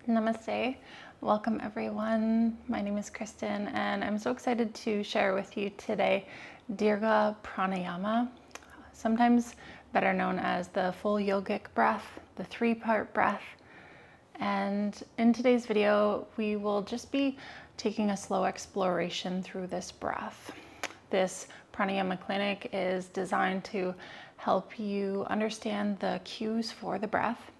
Namaste. Welcome everyone. My name is Kristen and I'm so excited to share with you today Dirgha Pranayama, sometimes better known as the full yogic breath, the three-part breath. And in today's video, we will just be taking a slow exploration through this breath. This pranayama clinic is designed to help you understand the cues for the breath,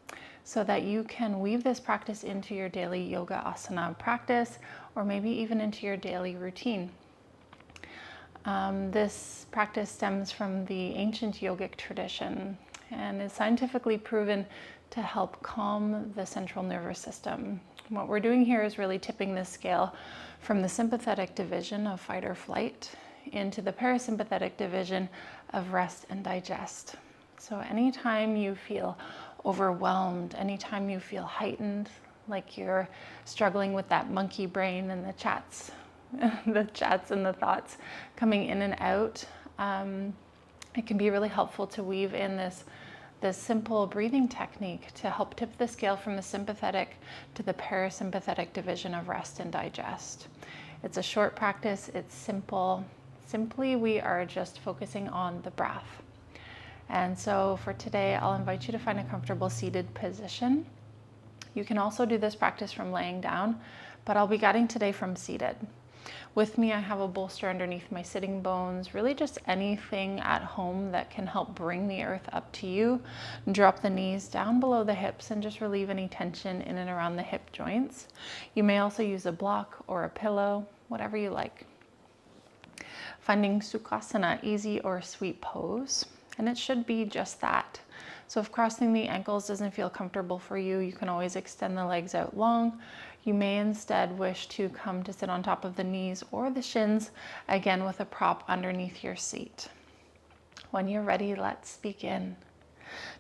so that you can weave this practice into your daily yoga asana practice, or maybe even into your daily routine. This practice stems from the ancient yogic tradition and is scientifically proven to help calm the central nervous system. What we're doing here is really tipping the scale from the sympathetic division of fight or flight into the parasympathetic division of rest and digest. So anytime you feel overwhelmed, anytime you feel heightened, like you're struggling with that monkey brain and the chats and the thoughts coming in and out, it can be really helpful to weave in this simple breathing technique to help tip the scale from the sympathetic to the parasympathetic division of rest and digest. It's a short practice, it's simple. Simply, we are just focusing on the breath. And so for today, I'll invite you to find a comfortable seated position. You can also do this practice from laying down, but I'll be guiding today from seated. With me, I have a bolster underneath my sitting bones, really just anything at home that can help bring the earth up to you. Drop the knees down below the hips and just relieve any tension in and around the hip joints. You may also use a block or a pillow, whatever you like. Finding Sukhasana, easy or sweet pose. And it should be just that. So if crossing the ankles doesn't feel comfortable for you, you can always extend the legs out long. You may instead wish to come to sit on top of the knees or the shins, again with a prop underneath your seat. When you're ready, let's begin.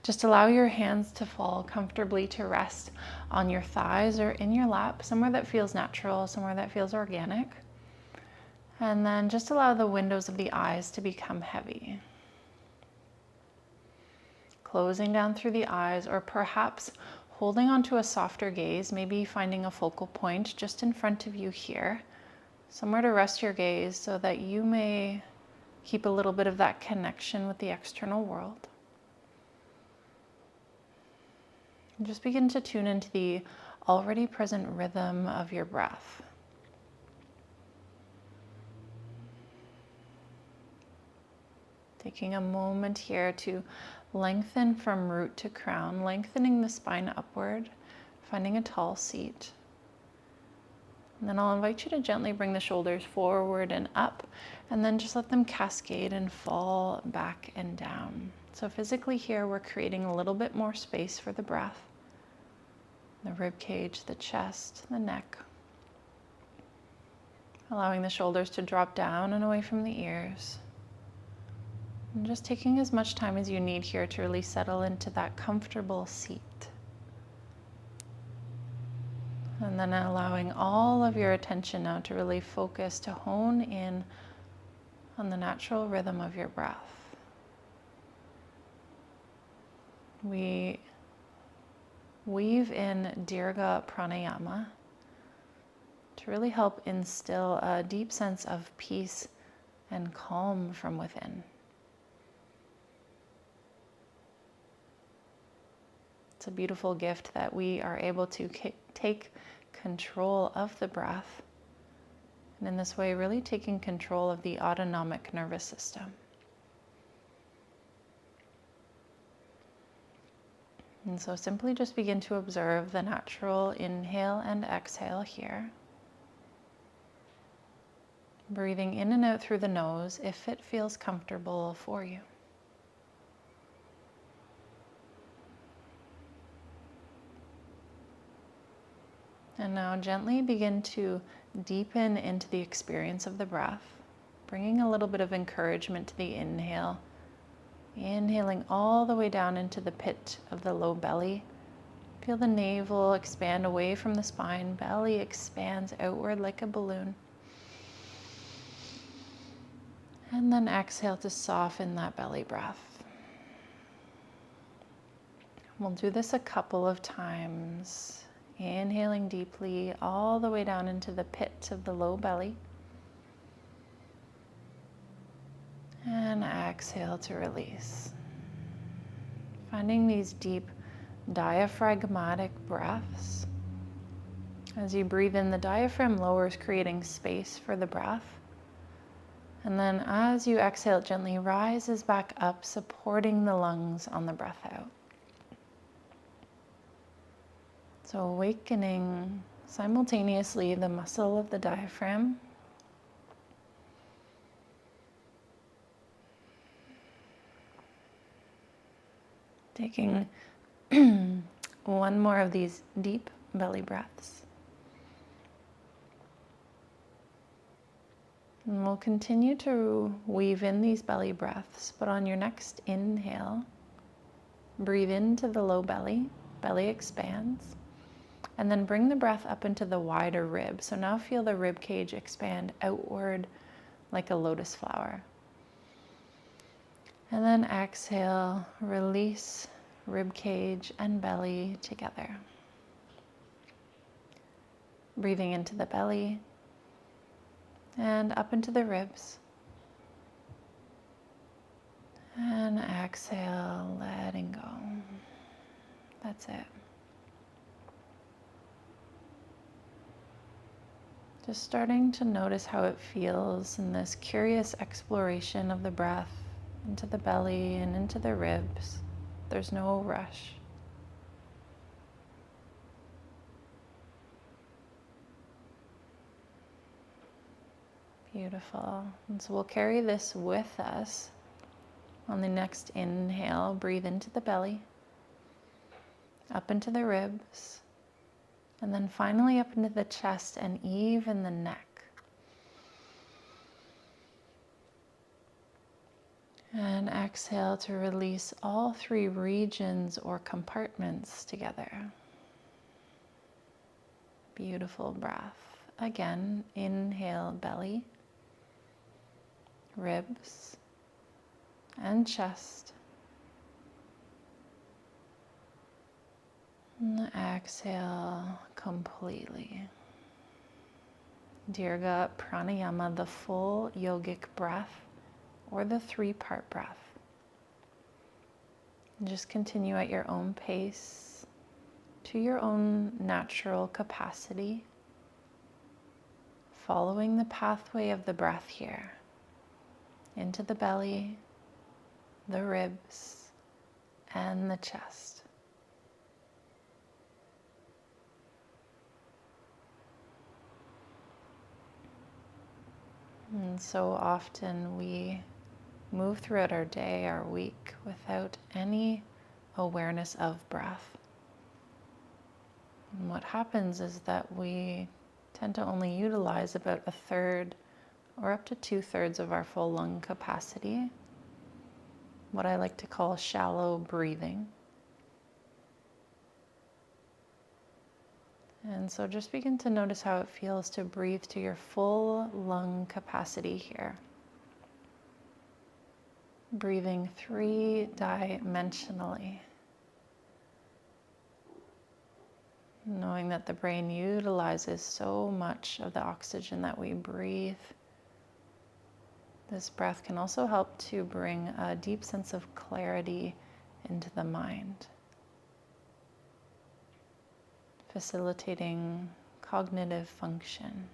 Just allow your hands to fall comfortably to rest on your thighs or in your lap, somewhere that feels natural, somewhere that feels organic. And then just allow the windows of the eyes to become heavy. Closing down through the eyes, or perhaps holding onto a softer gaze, maybe finding a focal point just in front of you here, somewhere to rest your gaze so that you may keep a little bit of that connection with the external world. And just begin to tune into the already present rhythm of your breath. Taking a moment here to lengthen from root to crown, lengthening the spine upward, finding a tall seat. And then I'll invite you to gently bring the shoulders forward and up, and then just let them cascade and fall back and down. So physically here, we're creating a little bit more space for the breath. The rib cage, the chest, the neck. Allowing the shoulders to drop down and away from the ears. And just taking as much time as you need here to really settle into that comfortable seat. And then allowing all of your attention now to really focus, to hone in on the natural rhythm of your breath. We weave in Dirgha Pranayama to really help instill a deep sense of peace and calm from within. It's a beautiful gift that we are able to take control of the breath, and in this way really taking control of the autonomic nervous system. And so simply just begin to observe the natural inhale and exhale here. Breathing in and out through the nose if it feels comfortable for you. And now gently begin to deepen into the experience of the breath, bringing a little bit of encouragement to the inhale. Inhaling all the way down into the pit of the low belly. Feel the navel expand away from the spine, belly expands outward like a balloon. And then exhale to soften that belly breath. We'll do this a couple of times. Inhaling deeply all the way down into the pit of the low belly. And exhale to release. Finding these deep diaphragmatic breaths. As you breathe in, the diaphragm lowers, creating space for the breath. And then as you exhale, it gently rises back up, supporting the lungs on the breath out. So awakening simultaneously the muscle of the diaphragm. Taking one more of these deep belly breaths. And we'll continue to weave in these belly breaths, but on your next inhale, breathe into the low belly, belly expands, and then bring the breath up into the wider rib. So now feel the rib cage expand outward like a lotus flower. And then exhale, release rib cage and belly together. Breathing into the belly and up into the ribs. And exhale, letting go. That's it. Just starting to notice how it feels in this curious exploration of the breath into the belly and into the ribs. There's no rush. Beautiful. And so we'll carry this with us. On the next inhale, breathe into the belly, up into the ribs, and then finally up into the chest and even the neck. And exhale to release all three regions or compartments together. Beautiful breath. Again, inhale belly, ribs, and chest. And exhale completely. Dirgha Pranayama, the full yogic breath, or the 3-part breath. And just continue at your own pace, to your own natural capacity, following the pathway of the breath here, into the belly, the ribs, and the chest. And so often we move throughout our day, our week, without any awareness of breath. And what happens is that we tend to only utilize about 1/3 or up to 2/3 of our full lung capacity, what I like to call shallow breathing. And so just begin to notice how it feels to breathe to your full lung capacity here. Breathing 3-dimensionally. Knowing that the brain utilizes so much of the oxygen that we breathe. This breath can also help to bring a deep sense of clarity into the mind, facilitating cognitive function.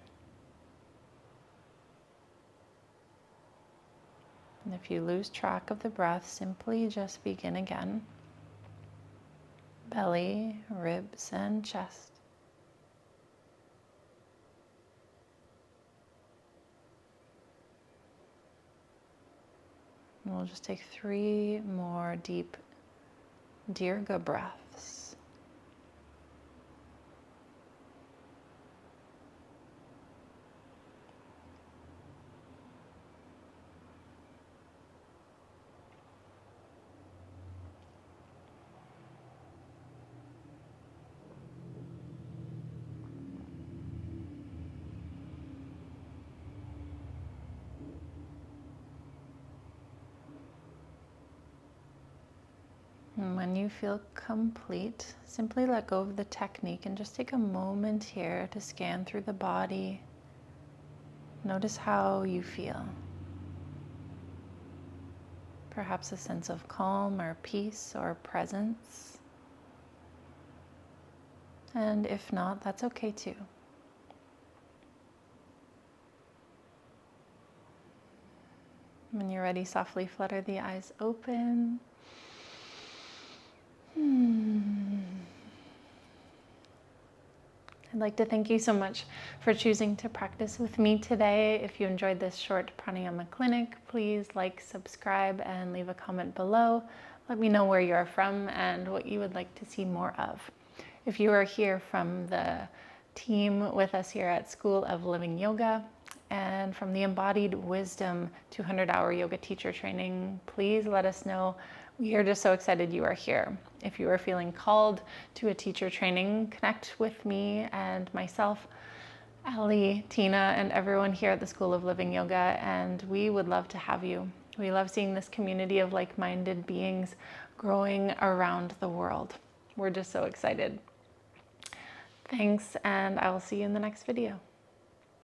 And if you lose track of the breath, simply just begin again. Belly, ribs, and chest. And we'll just take 3 more deep Dirgha breaths. And when you feel complete, simply let go of the technique and just take a moment here to scan through the body. Notice how you feel. Perhaps a sense of calm or peace or presence. And if not, that's okay too. When you're ready, softly flutter the eyes open. I'd like to thank you so much for choosing to practice with me today. If you enjoyed this short pranayama clinic, please like, subscribe, and leave a comment below. Let me know where you're from and what you would like to see more of. If you are here from the team with us here at School of Living Yoga and from the Embodied Wisdom 200-hour yoga teacher training, please let us know. We are just so excited you are here. If you are feeling called to a teacher training, connect with me and myself, Ali, Tina, and everyone here at the School of Living Yoga, and we would love to have you. We love seeing this community of like-minded beings growing around the world. We're just so excited. Thanks, and I will see you in the next video.